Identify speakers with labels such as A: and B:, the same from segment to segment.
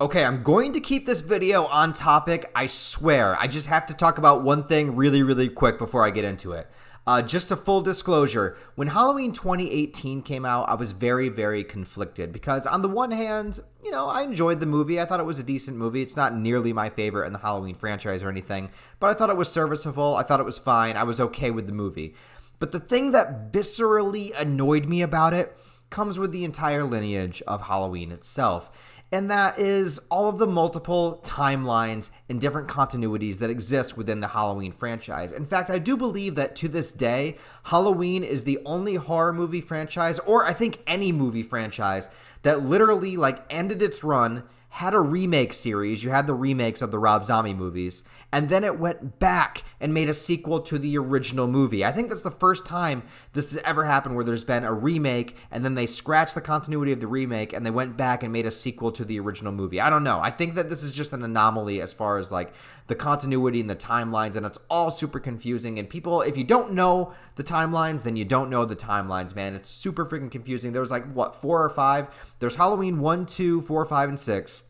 A: Okay, I'm going to keep this video on topic, I swear. I just have to talk about one thing really, really quick before I get into it. Just a full disclosure, when Halloween 2018 came out, I was very, very conflicted because on the one hand, I enjoyed the movie. I thought it was a decent movie. It's not nearly my favorite in the Halloween franchise or anything, but I thought it was serviceable. I thought it was fine. I was okay with the movie. But the thing that viscerally annoyed me about it comes with the entire lineage of Halloween itself. And that is all of the multiple timelines and different continuities that exist within the Halloween franchise. In fact, I do believe that to this day, Halloween is the only horror movie franchise, or I think any movie franchise, that literally ended its run, had a remake series. You had the remakes of the Rob Zombie movies, and then it went back and made a sequel to the original movie. I think that's the first time this has ever happened where there's been a remake and then they scratched the continuity of the remake and they went back and made a sequel to the original movie. I don't know. I think that this is just an anomaly as far as the continuity and the timelines, and it's all super confusing. And people, if you don't know the timelines, then you don't know the timelines, man. It's super freaking confusing. There was 4 or 5? There's Halloween 1, 2, 4, 5, and 6.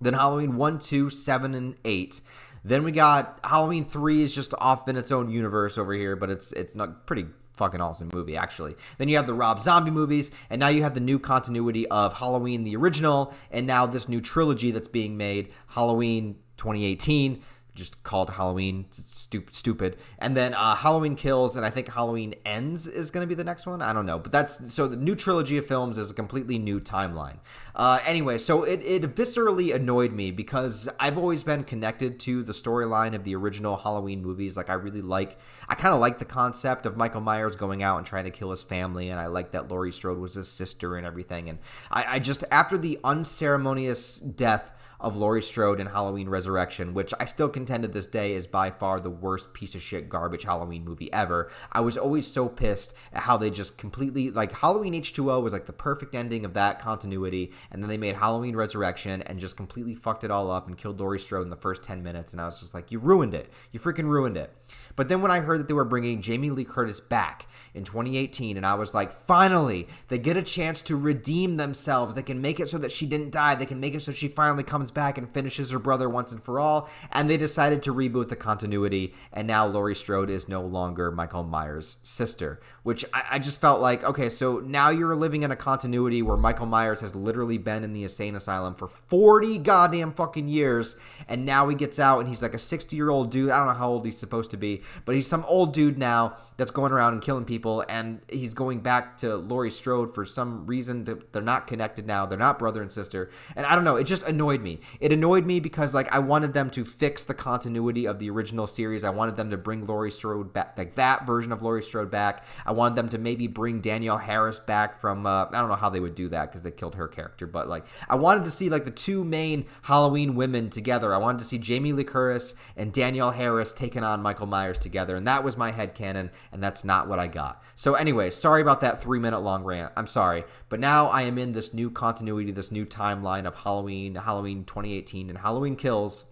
A: Then Halloween 1, 2, 7, and 8. Then we got Halloween 3 is just off in its own universe over here, but it's not pretty fucking awesome movie, actually. Then you have the Rob Zombie movies, and now you have the new continuity of Halloween, the original, and now this new trilogy that's being made, Halloween 2018, just called Halloween, stupid. And then Halloween Kills, and I think Halloween Ends is going to be the next one. I don't know. But so the new trilogy of films is a completely new timeline. Anyway, so it viscerally annoyed me because I've always been connected to the storyline of the original Halloween movies. I kind of like the concept of Michael Myers going out and trying to kill his family, and I like that Laurie Strode was his sister and everything. And I just, after the unceremonious death of Laurie Strode in Halloween Resurrection, which I still contend to this day is by far the worst piece of shit garbage Halloween movie ever. I was always so pissed at how they just completely, Halloween H2O was the perfect ending of that continuity, and then they made Halloween Resurrection and just completely fucked it all up and killed Laurie Strode in the first 10 minutes, and I was just you ruined it. You freaking ruined it. But then when I heard that they were bringing Jamie Lee Curtis back in 2018, and I was finally, they get a chance to redeem themselves. They can make it so that she didn't die. They can make it so she finally comes back and finishes her brother once and for all. And they decided to reboot the continuity, and now Laurie Strode is no longer Michael Myers' sister, which I just felt okay, so now you're living in a continuity where Michael Myers has literally been in the insane asylum for 40 goddamn fucking years, and now he gets out and he's a 60-year-old dude. I don't know how old he's supposed to be, but he's some old dude now that's going around and killing people, and he's going back to Laurie Strode for some reason. They're not connected now. They're not brother and sister, and I don't know. It just annoyed me. It annoyed me because I wanted them to fix the continuity of the original series. I wanted them to bring Laurie Strode back, that version of Laurie Strode back. I wanted them to maybe bring Danielle Harris back from, I don't know how they would do that because they killed her character, but I wanted to see the two main Halloween women together. I wanted to see Jamie Lee Curtis and Danielle Harris taking on Michael Myers together, and that was my headcanon, and that's not what I got. So anyway, sorry about that 3-minute long rant. I'm sorry. But now I am in this new continuity, this new timeline of Halloween 2018, and Halloween Kills,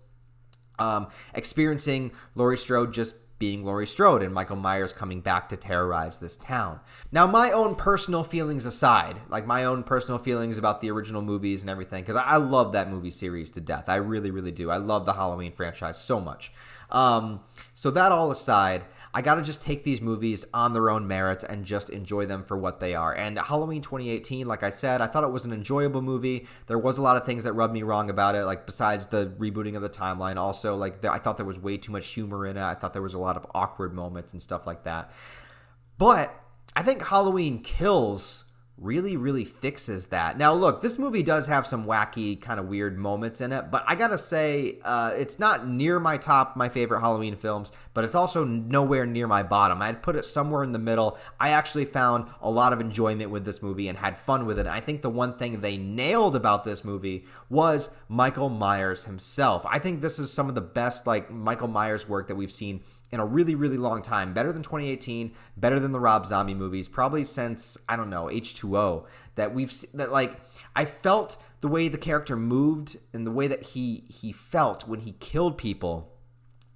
A: experiencing Laurie Strode just being Laurie Strode and Michael Myers coming back to terrorize this town. Now, my own personal feelings aside, my own personal feelings about the original movies and everything, because I love that movie series to death. I really, really do. I love the Halloween franchise so much. So that all aside, I gotta just take these movies on their own merits and just enjoy them for what they are. And Halloween 2018, like I said, I thought it was an enjoyable movie. There was a lot of things that rubbed me wrong about it, besides the rebooting of the timeline. Also, I thought there was way too much humor in it. I thought there was a lot of awkward moments and stuff like that. But I think Halloween Kills really, really fixes that. Now, look, this movie does have some wacky, kind of weird moments in it, but I gotta say, it's not near my favorite Halloween films, but it's also nowhere near my bottom. I'd put it somewhere in the middle. I actually found a lot of enjoyment with this movie and had fun with it. And I think the one thing they nailed about this movie was Michael Myers himself. I think this is some of the best, Michael Myers work that we've seen in a really, really long time. Better than 2018, better than the Rob Zombie movies, probably since, I don't know, H2O, I felt the way the character moved and the way that he felt when he killed people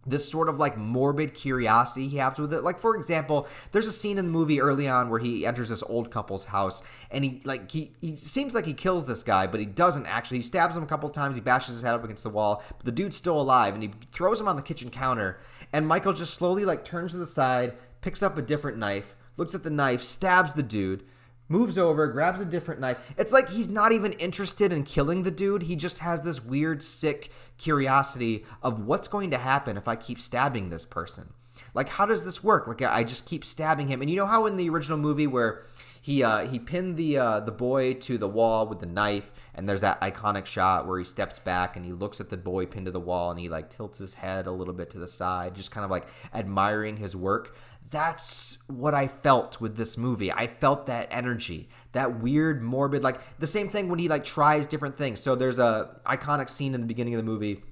A: this sort of like morbid curiosity he has with it. Like, for example, there's a scene in the movie early on where he enters this old couple's house, and he seems like he kills this guy, but he doesn't actually. He stabs him a couple of times, he bashes his head up against the wall, but the dude's still alive, and he throws him on the kitchen counter, and Michael just slowly like turns to the side, picks up a different knife, looks at the knife, stabs the dude, moves over, grabs a different knife. It's like he's not even interested in killing the dude. He just has this weird, sick curiosity of what's going to happen if I keep stabbing this person. Like, how does this work? Like, I just keep stabbing him. And you know how in the original movie where he pinned the boy to the wall with the knife, and there's that iconic shot where he steps back and he looks at the boy pinned to the wall, and he like tilts his head a little bit to the side, just kind of like admiring his work. That's what I felt with this movie. I felt that energy, that weird, morbid, like the same thing when he like tries different things. So there's a iconic scene in the beginning of the movie,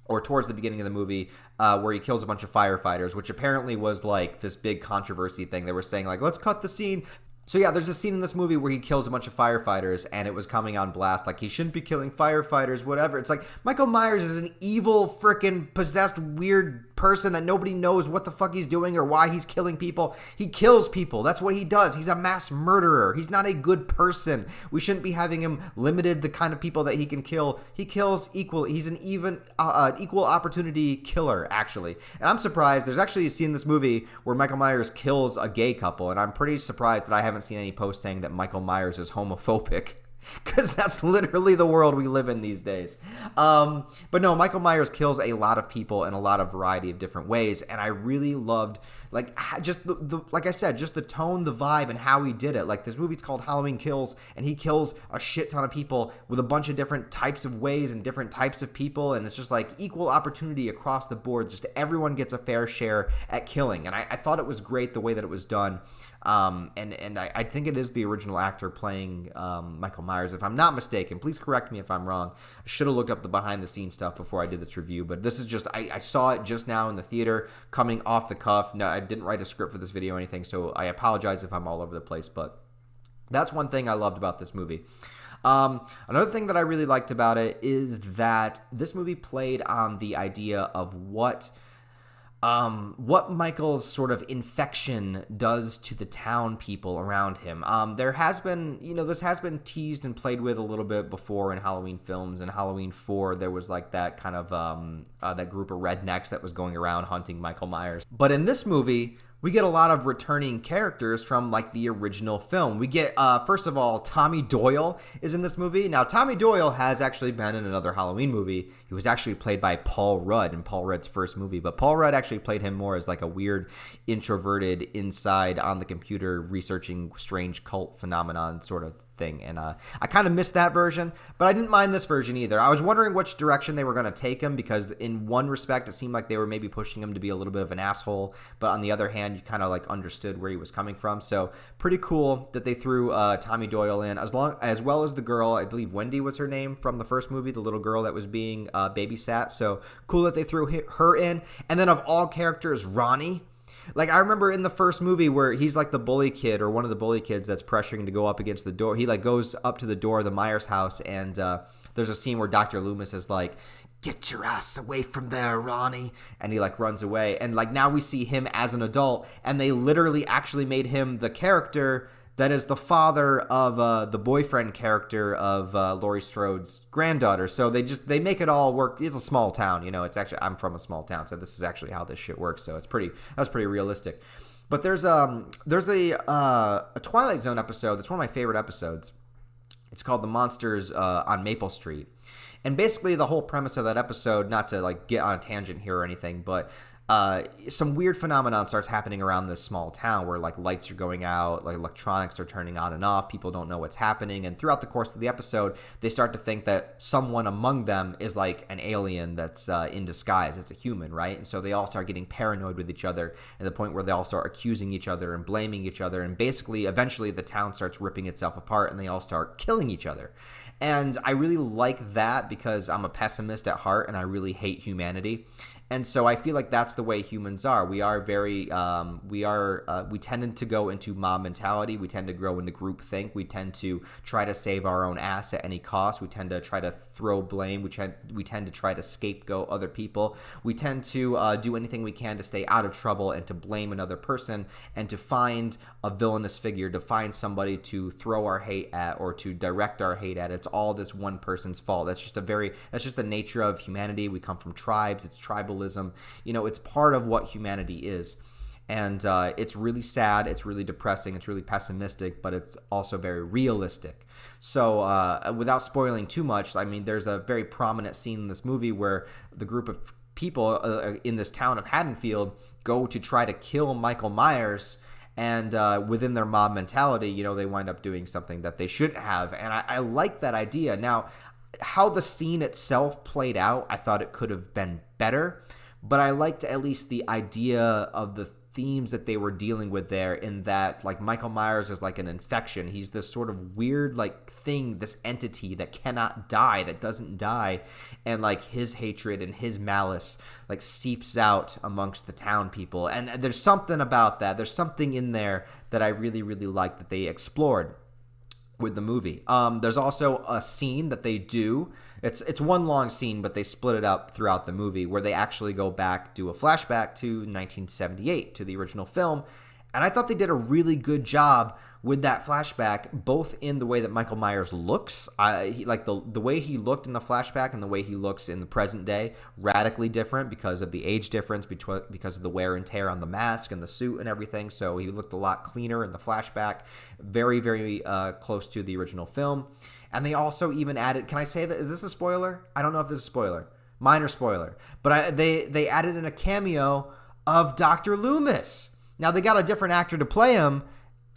A: or towards the beginning of the movie, where he kills a bunch of firefighters, which apparently was like this big controversy thing. They were saying like, let's cut the scene. So yeah, there's a scene in this movie where he kills a bunch of firefighters, and it was coming on blast, like he shouldn't be killing firefighters, whatever. It's like Michael Myers is an evil, freaking possessed, weird person that nobody knows what the fuck he's doing or why he's killing people. He kills people. That's what he does. He's a mass murderer. He's not a good person. We shouldn't be having him limited the kind of people that he can kill. He kills equal. He's an equal opportunity killer, actually. And I'm surprised. There's actually a scene in this movie where Michael Myers kills a gay couple, and I'm pretty surprised that I haven't seen any posts saying that Michael Myers is homophobic. Because that's literally the world we live in these days. But no, Michael Myers kills a lot of people in a lot of variety of different ways. And I really loved, like, just like I said, just the tone, the vibe, and how he did it. Like, this movie's called Halloween Kills, and he kills a shit ton of people with a bunch of different types of ways and different types of people. And it's just like equal opportunity across the board. Just everyone gets a fair share at killing. And I thought it was great the way that it was done. And I think it is the original actor playing Michael Myers, if I'm not mistaken. Please correct me if I'm wrong. I should have looked up the behind-the-scenes stuff before I did this review, but this is just, I saw it just now in the theater, coming off the cuff. No, I didn't write a script for this video or anything, so I apologize if I'm all over the place, but that's one thing I loved about this movie. Another thing that I really liked about it is that this movie played on the idea of what Michael's sort of infection does to the town people around him. There has been, this has been teased and played with a little bit before in Halloween films. In Halloween 4, there was like that kind of, that group of rednecks that was going around hunting Michael Myers. But in this movie, we get a lot of returning characters from like the original film. We get, first of all, Tommy Doyle is in this movie. Now, Tommy Doyle has actually been in another Halloween movie. He was actually played by Paul Rudd in Paul Rudd's first movie, but Paul Rudd actually played him more as like a weird, introverted, inside on the computer researching strange cult phenomenon sort of thing. And I kind of missed that version, but I didn't mind this version either. I was wondering which direction they were going to take him, because in one respect it seemed like they were maybe pushing him to be a little bit of an asshole, but on the other hand you kind of like understood where he was coming from. So pretty cool that they threw Tommy Doyle in, as well as the girl, I believe Wendy was her name from the first movie, the little girl that was being babysat. So cool that they threw her in. And then of all characters, Ronnie. Like, I remember in the first movie where he's like the bully kid, or one of the bully kids that's pressuring to go up against the door. He like goes up to the door of the Myers house, and there's a scene where Dr. Loomis is like, "Get your ass away from there, Ronnie," and he like runs away. And like now we see him as an adult, and they literally actually made him the character that is the father of the boyfriend character of Laurie Strode's granddaughter. So they make it all work. It's a small town, it's actually, I'm from a small town, so this is actually how this shit works. So that's pretty realistic. But there's a Twilight Zone episode that's one of my favorite episodes. It's called The Monsters on Maple Street. And basically the whole premise of that episode, not to like get on a tangent here or anything, but some weird phenomenon starts happening around this small town where like lights are going out, like electronics are turning on and off, people don't know what's happening, and throughout the course of the episode they start to think that someone among them is like an alien that's in disguise. It's a human, right? And so they all start getting paranoid with each other, to the point where they all start accusing each other and blaming each other, and basically eventually the town starts ripping itself apart and they all start killing each other. And I really like that because I'm a pessimist at heart and I really hate humanity. And so I feel like that's the way humans are. We are very, we tend to go into mob mentality. We tend to grow into groupthink. We tend to try to save our own ass at any cost. We tend to try to throw blame. We tend to try to scapegoat other people. We tend to do anything we can to stay out of trouble and to blame another person and to find a villainous figure, to find somebody to throw our hate at or to direct our hate at. It's all this one person's fault. That's just the nature of humanity. We come from tribes. It's tribalism. It's part of what humanity is. And it's really sad. It's really depressing. It's really pessimistic, but it's also very realistic. So without spoiling too much, I mean, there's a very prominent scene in this movie where the group of people in this town of Haddonfield go to try to kill Michael Myers. And within their mob mentality, they wind up doing something that they shouldn't have. And I like that idea. Now, how the scene itself played out, I thought it could have been better. But I liked at least the idea of the themes that they were dealing with there, in that like Michael Myers is like an infection. He's this sort of weird like thing, this entity that cannot die, that doesn't die, and like his hatred and his malice like seeps out amongst the town people. And there's something about that. There's something in there that I really, really like that they explored with the movie. There's also a scene that they do. It's one long scene, but they split it up throughout the movie where they actually go back, do a flashback to 1978, to the original film. And I thought they did a really good job with that flashback, both in the way that Michael Myers looks, the way he looked in the flashback and the way he looks in the present day, radically different because of the age difference, because of the wear and tear on the mask and the suit and everything. So he looked a lot cleaner in the flashback, very, very close to the original film. And they also even added, can I say that, is this a spoiler? I don't know if this is a spoiler. Minor spoiler. But they added in a cameo of Dr. Loomis. Now, they got a different actor to play him,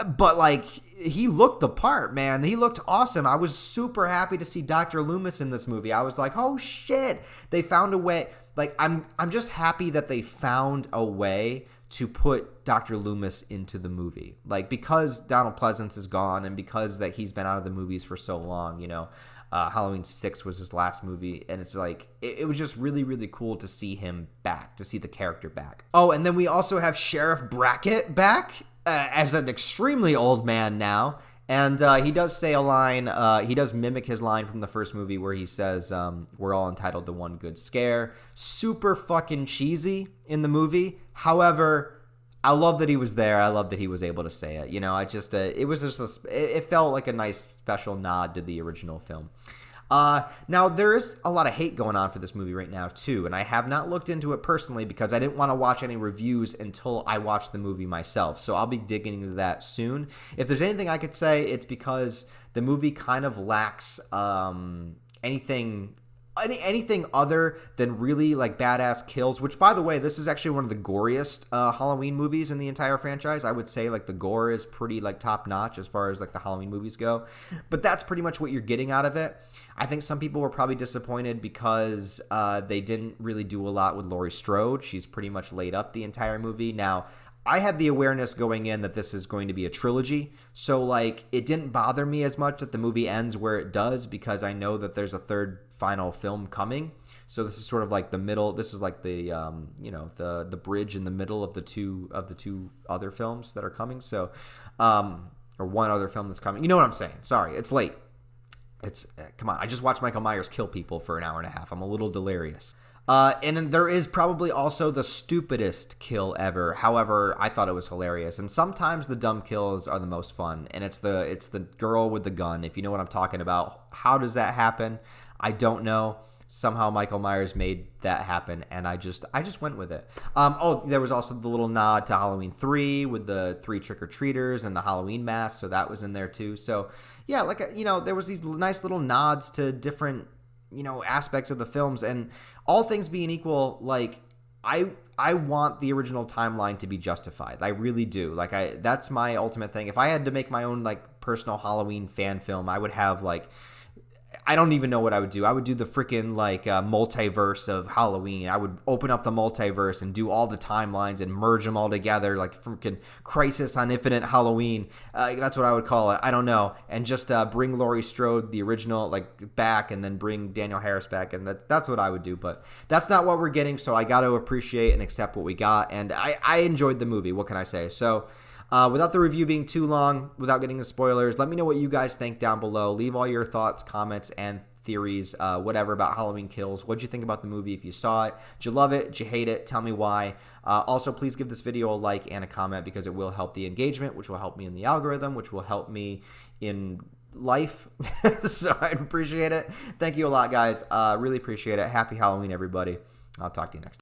A: but like he looked the part, man. He looked awesome. I was super happy to see Dr. Loomis in this movie. I was like, oh shit, they found a way. Like I'm just happy that they found a way to put Dr. Loomis into the movie. Like, because Donald Pleasance is gone and because that he's been out of the movies for so long, Halloween 6 was his last movie, and it's like it was just really, really cool to see him back, to see the character back. Oh, and then we also have Sheriff Brackett back as an extremely old man now, and he does say a line. He does mimic his line from the first movie where he says, "We're all entitled to one good scare." Super fucking cheesy in the movie. However, I love that he was there. I love that he was able to say it. It felt like a nice special nod to the original film. Now, there is a lot of hate going on for this movie right now, too, and I have not looked into it personally because I didn't want to watch any reviews until I watched the movie myself, so I'll be digging into that soon. If there's anything I could say, it's because the movie kind of lacks anything other than really like badass kills, which, by the way, this is actually one of the goriest Halloween movies in the entire franchise. I would say like the gore is pretty like top notch as far as like the Halloween movies go, but that's pretty much what you're getting out of it. I think some people were probably disappointed because they didn't really do a lot with Laurie Strode. She's pretty much laid up the entire movie. Now, I had the awareness going in that this is going to be a trilogy, so like it didn't bother me as much that the movie ends where it does because I know that there's a third final film coming. So this is sort of like the middle. This is like the the bridge in the middle of the two other films that are coming. So or one other film that's coming. You know what I'm saying? Sorry, it's late. Come on. I just watched Michael Myers kill people for an hour and a half. I'm a little delirious. And then there is probably also the stupidest kill ever. However, I thought it was hilarious. And sometimes the dumb kills are the most fun. And it's the girl with the gun. If you know what I'm talking about. How does that happen? I don't know. Somehow Michael Myers made that happen, and I just went with it. There was also the little nod to Halloween 3 with the 3 trick-or-treaters and the Halloween mask, so that was in there too. So yeah, there was these nice little nods to different aspects of the films, and all things being equal, like I want the original timeline to be justified. I really do. That's my ultimate thing. If I had to make my own like personal Halloween fan film, I would have like I don't even know what I would do. I would do the freaking like multiverse of Halloween. I would open up the multiverse and do all the timelines and merge them all together, like freaking Crisis on Infinite Halloween. That's what I would call it. I don't know. And just bring Laurie Strode, the original, like back, and then bring Daniel Harris back, and that's what I would do. But that's not what we're getting, so I got to appreciate and accept what we got. And I enjoyed the movie. What can I say? So. Without the review being too long, without getting the spoilers, let me know what you guys think down below. Leave all your thoughts, comments, and theories, whatever, about Halloween Kills. What'd you think about the movie if you saw it? Did you love it? Did you hate it? Tell me why. Also, please give this video a like and a comment because it will help the engagement, which will help me in the algorithm, which will help me in life. So I appreciate it. Thank you a lot, guys. Really appreciate it. Happy Halloween, everybody. I'll talk to you next time.